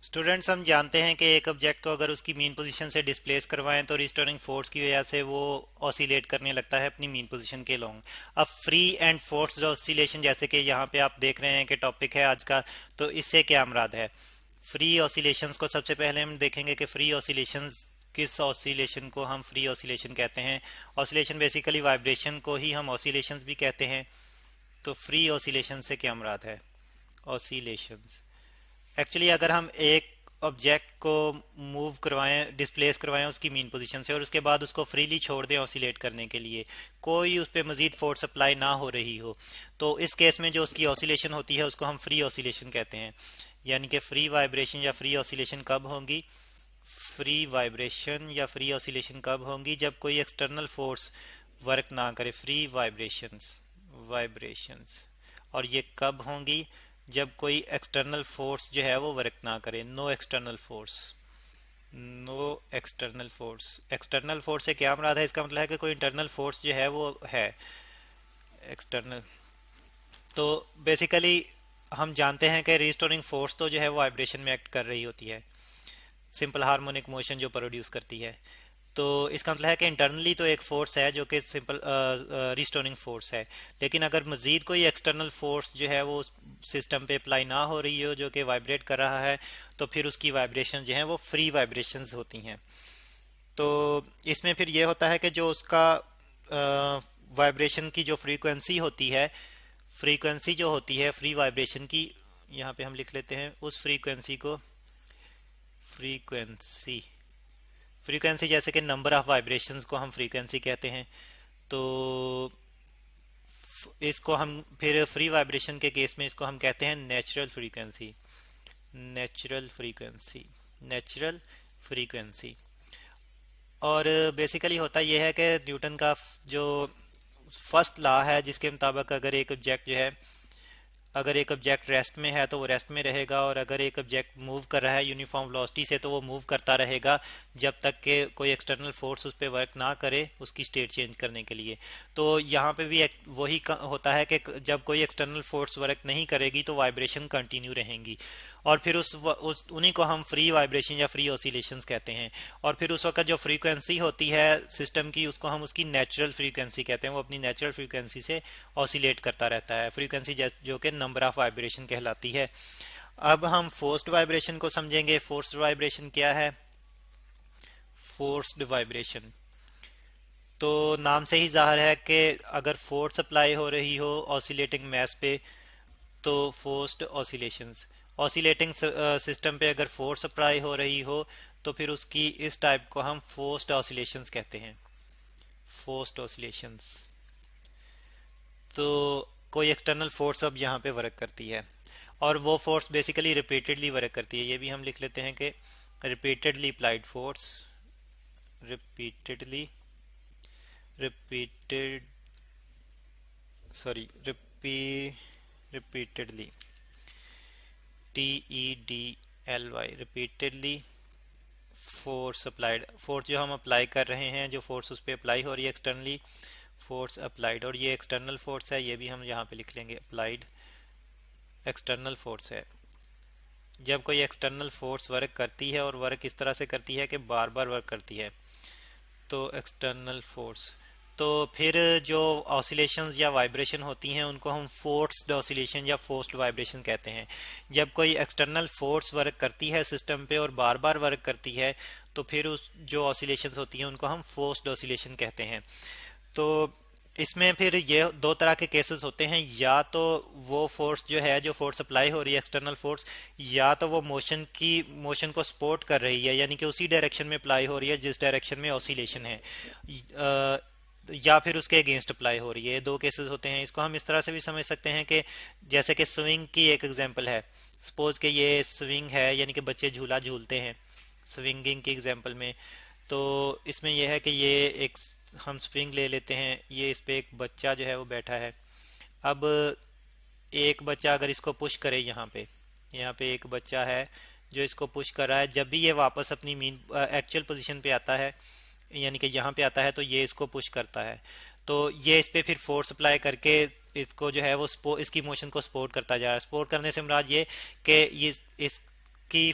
Students, हम जानते हैं कि एक ऑब्जेक्ट को अगर उसकी मीन पोजीशन से डिस्प्लेस करवाएं तो रिस्टोरिंग फोर्स की वजह से वो ऑसिलेट करने लगता है अपनी मीन पोजीशन के लॉन्ग। अब फ्री एंड फोर्स्ड ऑसिलेशन, जैसे कि यहाँ पे आप देख रहे हैं कि टॉपिक है आज का, तो इससे क्या मुराद है? फ्री ऑसिलेशंस को सबसे पहले हम देखेंगे कि फ्री ऑसिलेशंस, किस ऑसिलेशन को हम फ्री ऑसिलेशन कहते हैं। ऑसिलेशन बेसिकली वाइब्रेशन को ही हम ऑसिलेशंस भी कहते हैं। तो फ्री ऑसिलेशन से क्या मुराद है? ऑसिलेशंस एक्चुअली अगर हम एक ऑब्जेक्ट को मूव करवाएं, डिस्प्लेस करवाएं उसकी मीन पोजीशन से, और उसके बाद उसको फ्रीली छोड़ दें ऑसिलेट करने के लिए, कोई उस पर मजीद फोर्स अप्लाई ना हो रही हो, तो इस केस में जो उसकी ऑसिलेशन होती है उसको हम फ्री ऑसिलेशन कहते हैं। यानी कि फ्री वाइब्रेशन या फ्री ऑसिलेशन कब होंगी? फ्री वाइब्रेशन या फ्री ऑसिलेशन कब होंगी? जब कोई एक्सटर्नल फोर्स वर्क ना करे। Free vibrations, vibrations. और ये कब होंगी? जब कोई एक्सटर्नल फोर्स जो है वो वर्क ना करे। No external force, no external force. External force से क्या मुराद है? इसका मतलब है कि कोई इंटरनल फोर्स जो है वो है एक्सटर्नल। तो बेसिकली हम जानते हैं कि रिस्टोरिंग फोर्स तो जो है वो वाइब्रेशन में एक्ट कर रही होती है, सिंपल हार्मोनिक मोशन जो प्रोड्यूस करती है। तो इसका मतलब है कि इंटरनली तो एक फोर्स है जो कि सिंपल रिस्टोरिंग फोर्स है, लेकिन अगर मजीद कोई एक्सटर्नल फोर्स जो है वो सिस्टम पे अप्लाई ना हो रही हो जो कि वाइब्रेट कर रहा है, तो फिर उसकी वाइब्रेशन जो है वो फ्री वाइब्रेशंस होती हैं। तो इसमें फिर ये होता है कि जो उसका वाइब्रेशन की जो फ्रीक्वेंसी होती है, फ्रीक्वेंसी जो होती है फ्री वाइब्रेशन की, यहाँ पे हम लिख लेते हैं उस फ्रीक्वेंसी को, फ्रीक्वेंसी, फ्रीक्वेंसी जैसे कि नंबर ऑफ वाइब्रेशंस को हम फ्रीक्वेंसी कहते हैं। तो इसको हम फिर फ्री वाइब्रेशन के केस में इसको हम कहते हैं natural frequency, natural frequency, natural frequency. और बेसिकली होता यह है कि न्यूटन का जो फर्स्ट लॉ है जिसके मुताबिक अगर एक ऑब्जेक्ट जो है, अगर एक ऑब्जेक्ट रेस्ट में है तो वो रेस्ट में रहेगा, और अगर एक ऑब्जेक्ट मूव कर रहा है यूनिफॉर्म वेलोसिटी से तो वो मूव करता रहेगा जब तक कि कोई एक्सटर्नल फोर्स उस पर वर्क ना करे उसकी स्टेट चेंज करने के लिए। तो यहाँ पे भी वही होता है कि जब कोई एक्सटर्नल फोर्स वर्क नहीं करेगी तो वाइब्रेशन कंटिन्यू रहेंगी, और फिर उस उन्हीं को हम फ्री वाइब्रेशन या फ्री ऑसिलेशंस कहते हैं। और फिर उस वक्त जो फ्रीक्वेंसी होती है सिस्टम की उसको हम उसकी नेचुरल फ्रीक्वेंसी कहते हैं, वो अपनी नेचुरल फ्रीक्वेंसी से ऑसिलेट करता रहता है, फ्रीक्वेंसी जो कि नंबर ऑफ वाइब्रेशन कहलाती है। अब हम फोर्स्ड वाइब्रेशन को समझेंगे। फोर्स्ड वाइब्रेशन क्या है? फोर्स्ड वाइब्रेशन तो नाम से ही जाहिर है कि अगर फोर्स अप्लाई हो रही हो ऑसिलेटिंग मैस पे तो फोर्स्ड ऑसिलेशंस। ऑसिलेटिंग सिस्टम पे अगर फोर्स अप्लाई हो रही हो तो फिर उसकी इस टाइप को हम फोर्स्ड ऑसिलेशंस कहते हैं, फोर्स्ड ऑसिलेशंस। तो कोई एक्सटर्नल फोर्स अब यहाँ पे वर्क करती है, और वो फोर्स बेसिकली रिपीटेडली वर्क करती है। ये भी हम लिख लेते हैं कि repeatedly applied force, repeatedly, repeated, sorry repeatedly, TEDLY, repeatedly force applied. Force जो हम अप्लाई कर रहे हैं, जो फोर्स उस पर अप्लाई हो रही है एक्सटर्नली, फोर्स अप्लाइड, और ये एक्सटर्नल फोर्स है, ये भी हम यहाँ पे लिख लेंगे अप्लाइड एक्सटर्नल फोर्स है। जब कोई एक्सटर्नल फोर्स वर्क करती है और वर्क इस तरह से करती है कि बार बार वर्क करती है, तो एक्सटर्नल फोर्स, तो फिर जो ऑसिलेशंस या वाइब्रेशन होती हैं उनको हम फोर्स्ड ऑसिलेशन या फोर्स्ड वाइब्रेशन कहते हैं। जब कोई एक्सटर्नल फोर्स वर्क करती है सिस्टम पे और बार बार वर्क करती है तो फिर उस जो ऑसिलेशंस होती हैं उनको हम फोर्स्ड ऑसिलेशन कहते हैं। तो इसमें फिर ये दो तरह के केसेस होते हैं, या तो वो फोर्स जो है, जो फोर्स अप्लाई हो रही है एक्सटर्नल फोर्स, या तो वो मोशन को सपोर्ट कर रही है, यानी कि उसी डायरेक्शन में अप्लाई हो रही है जिस डायरेक्शन में ऑसिलेशन है, या फिर उसके अगेंस्ट अप्लाई हो रही है। दो केसेस होते हैं। इसको हम इस तरह से भी समझ सकते हैं कि जैसे कि स्विंग की एक एग्जांपल है। सपोज कि ये स्विंग है, यानी कि बच्चे झूला झूलते हैं स्विंगिंग की एग्जांपल में। तो इसमें यह है कि ये एक, हम स्विंग ले लेते हैं, ये इस पे एक बच्चा जो है वो बैठा है। अब एक बच्चा अगर इसको पुश करे, यहाँ पे एक बच्चा है जो इसको पुश कर रहा है, जब भी ये वापस अपनी मीन एक्चुअल पोजीशन पे आता है, यानी कि यहाँ पे आता है, तो ये इसको पुश करता है। तो ये इस पे फिर फोर्स अप्लाई करके इसको जो है वो इसकी मोशन को सपोर्ट करता जा रहा है। सपोर्ट करने से मुराद ये कि ये इस की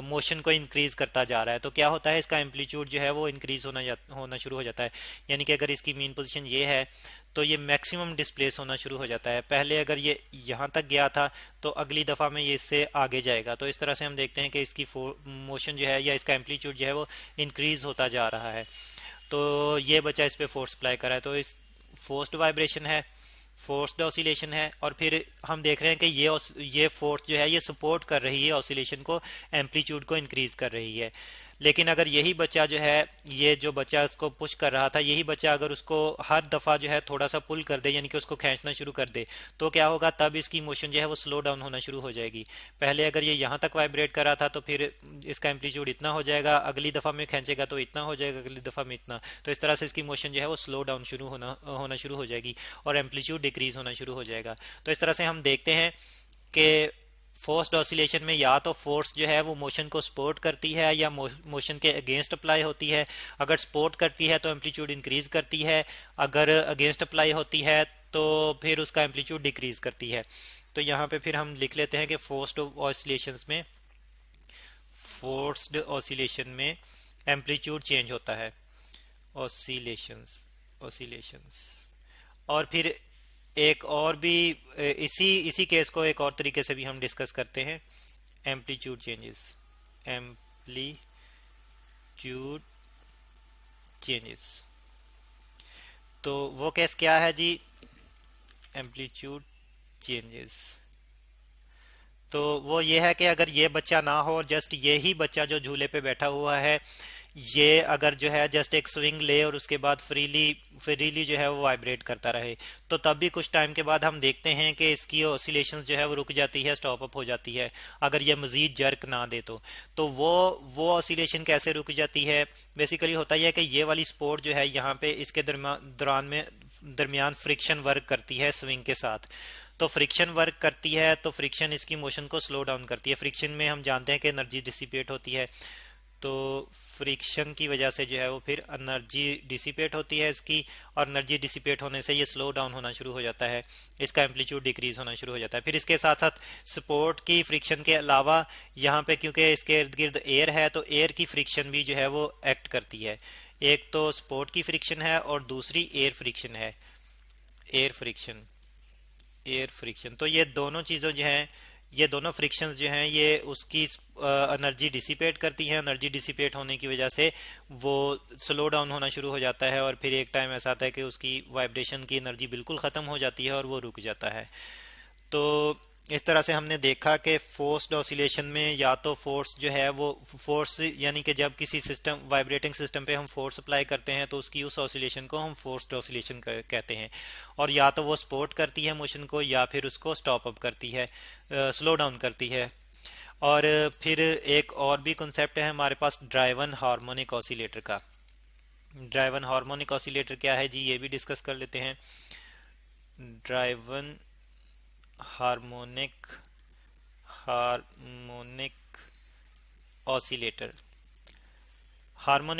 मोशन को इंक्रीज करता जा रहा है, तो क्या होता है, इसका एम्पलीट्यूड जो है वो इंक्रीज होना शुरू हो जाता है। यानी कि अगर इसकी मीन पोजीशन ये है तो ये मैक्सिमम डिस्प्लेस होना शुरू हो जाता है। पहले अगर ये यहाँ तक गया था तो अगली दफ़ा में ये इससे आगे जाएगा। तो इस तरह से हम देखते हैं कि इसकी मोशन जो है या इसका एम्पलीट्यूड जो है वो इंक्रीज होता जा रहा है। तो ये बच्चा इस पे फोर्स अप्लाई कर रहा है, तो इस फोर्स्ड वाइब्रेशन है, फोर्स्ड ऑसिलेशन है। और फिर हम देख रहे हैं कि ये फोर्स जो है ये सपोर्ट कर रही है ऑसिलेशन को, एम्पलीट्यूड को इंक्रीज कर रही है। लेकिन अगर यही बच्चा जो है, ये जो बच्चा उसको पुश कर रहा था, यही बच्चा अगर उसको हर दफा जो है थोड़ा सा पुल कर दे, यानी कि उसको खींचना शुरू कर दे, तो क्या होगा, तब इसकी मोशन जो है वो स्लो डाउन होना शुरू हो जाएगी। पहले अगर ये यहाँ तक वाइब्रेट कर रहा था तो फिर इसका एम्पलीट्यूड इतना हो जाएगा, अगली दफा में खींचेगा तो इतना हो जाएगा, अगली दफा में इतना। तो इस तरह से इसकी मोशन जो है वो स्लो डाउन होना शुरू हो जाएगी और एम्पलीट्यूड डिक्रीज होना शुरू हो जाएगा। तो इस तरह से हम देखते हैं कि फोर्स्ड ऑसिलेशन में या तो फोर्स जो है वो मोशन को सपोर्ट करती है या मोशन के अगेंस्ट अप्लाई होती है। अगर सपोर्ट करती है तो एम्पलीट्यूड इंक्रीज करती है, अगर अगेंस्ट अप्लाई होती है तो फिर उसका एम्पलीट्यूड डिक्रीज करती है। तो यहाँ पे फिर हम लिख लेते हैं कि फोर्स्ड ऑसिलेशन में एम्पलीट्यूड चेंज होता है, ऑसिलेशंस। और फिर एक और भी इसी केस को एक और तरीके से भी हम डिस्कस करते हैं, एम्पलीट्यूड चेंजेस। तो वो केस क्या है जी, एम्पलीट्यूड चेंजेस। तो वो ये है कि अगर ये बच्चा ना हो और जस्ट ये ही बच्चा जो झूले पे बैठा हुआ है, ये अगर जो है जस्ट एक स्विंग ले और उसके बाद फ्रीली जो है वो वाइब्रेट करता रहे, तो तब भी कुछ टाइम के बाद हम देखते हैं कि इसकी ऑसिलेशंस जो है वो रुक जाती है, स्टॉप अप हो जाती है, अगर ये मजीद जर्क ना दे तो वो ऑसिलेशन कैसे रुक जाती है। बेसिकली होता यह है कि ये वाली स्पोर्ट जो है यहाँ पे इसके दरमियान फ्रिक्शन वर्क करती है स्विंग के साथ। तो फ्रिक्शन वर्क करती है तो फ्रिक्शन इसकी मोशन को स्लो डाउन करती है। फ्रिक्शन में हम जानते हैं कि एनर्जी डिसिपेट होती है, तो फ्रिक्शन की वजह से जो है वो फिर एनर्जी डिसिपेट होती है इसकी, और एनर्जी डिसिपेट होने से ये स्लो डाउन होना शुरू हो जाता है, इसका एम्पलीट्यूड डिक्रीज होना शुरू हो जाता है। फिर इसके साथ साथ सपोर्ट की फ्रिक्शन के अलावा यहाँ पे क्योंकि इसके इर्द गिर्द एयर है, तो एयर की फ्रिक्शन भी जो है वो एक्ट करती है। एक तो सपोर्ट की फ्रिक्शन है और दूसरी एयर फ्रिक्शन है, एयर फ्रिक्शन। तो ये दोनों चीज़ों जो हैं, ये दोनों फ्रिक्शंस जो हैं ये उसकी एनर्जी डिसिपेट करती हैं। एनर्जी डिसिपेट होने की वजह से वो स्लो डाउन होना शुरू हो जाता है और फिर एक टाइम ऐसा आता है कि उसकी वाइब्रेशन की एनर्जी बिल्कुल ख़त्म हो जाती है और वो रुक जाता है। तो इस तरह से हमने देखा कि फोर्स्ड ऑसिलेशन में या तो फोर्स जो है वो फोर्स, यानी कि जब किसी सिस्टम वाइब्रेटिंग सिस्टम पे हम फोर्स अप्लाई करते हैं तो उसकी उस ऑसिलेशन को हम फोर्स्ड ऑसिलेशन कहते हैं। और या तो वो सपोर्ट करती है मोशन को या फिर उसको स्टॉप अप करती है, स्लो डाउन करती है। और फिर एक और भी कंसेप्ट है हमारे पास ड्राइवन हार्मोनिक ऑसिलेटर का। ड्राइवन हार्मोनिक ऑसिलेटर क्या है जी, ये भी डिस्कस कर लेते हैं। Driven harmonic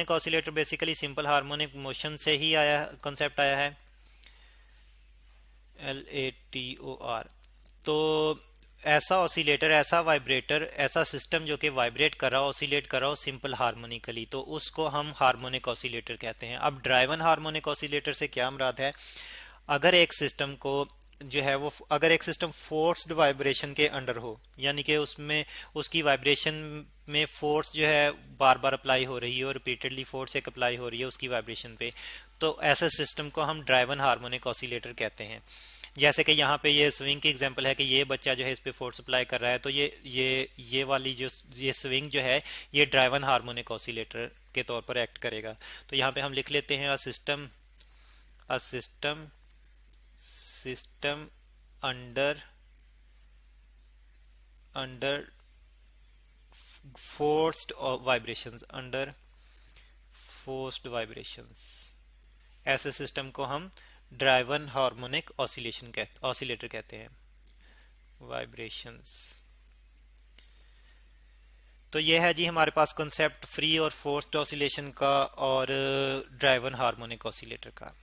oscillator basically simple harmonic motion से ही कंसेप्ट आया है, LATOR। तो ऐसा ऑसिलेटर, ऐसा वाइब्रेटर, ऐसा सिस्टम जो कि वाइब्रेट कर रहा हो, ऑसिलेट कर रहा हो सिंपल हार्मोनिकली, तो उसको हम हार्मोनिक ऑसिलेटर कहते हैं। अब ड्राइवन हार्मोनिक ऑसिलेटर से क्या मुराद है, अगर एक सिस्टम को जो है वो, अगर एक सिस्टम फोर्स्ड वाइब्रेशन के अंडर हो, यानी कि उसमें उसकी वाइब्रेशन में फोर्स जो है बार बार अप्लाई हो रही है और रिपीटेडली फोर्स एक अप्लाई हो रही है उसकी वाइब्रेशन पे, तो ऐसे सिस्टम को हम ड्राइवन हार्मोनिक ऑसिलेटर कहते हैं। जैसे कि यहाँ पे ये स्विंग की एग्जांपल है कि ये बच्चा जो है इस पे फोर्स अप्लाई कर रहा है, तो ये वाली जो ये स्विंग जो है ये ड्राइवन हार्मोनिक ऑसिलेटर के तौर पर एक्ट करेगा। तो यहाँ पे हम लिख लेते हैं सिस्टम अंडर फोर्स्ड वाइब्रेशंस, ऐसे सिस्टम को हम ड्राइवन हार्मोनिक ऑसिलेटर कहते हैं, वाइब्रेशंस। तो ये है जी हमारे पास कंसेप्ट फ्री और फोर्स्ड ऑसिलेशन का और ड्राइवन हार्मोनिक ऑसिलेटर का।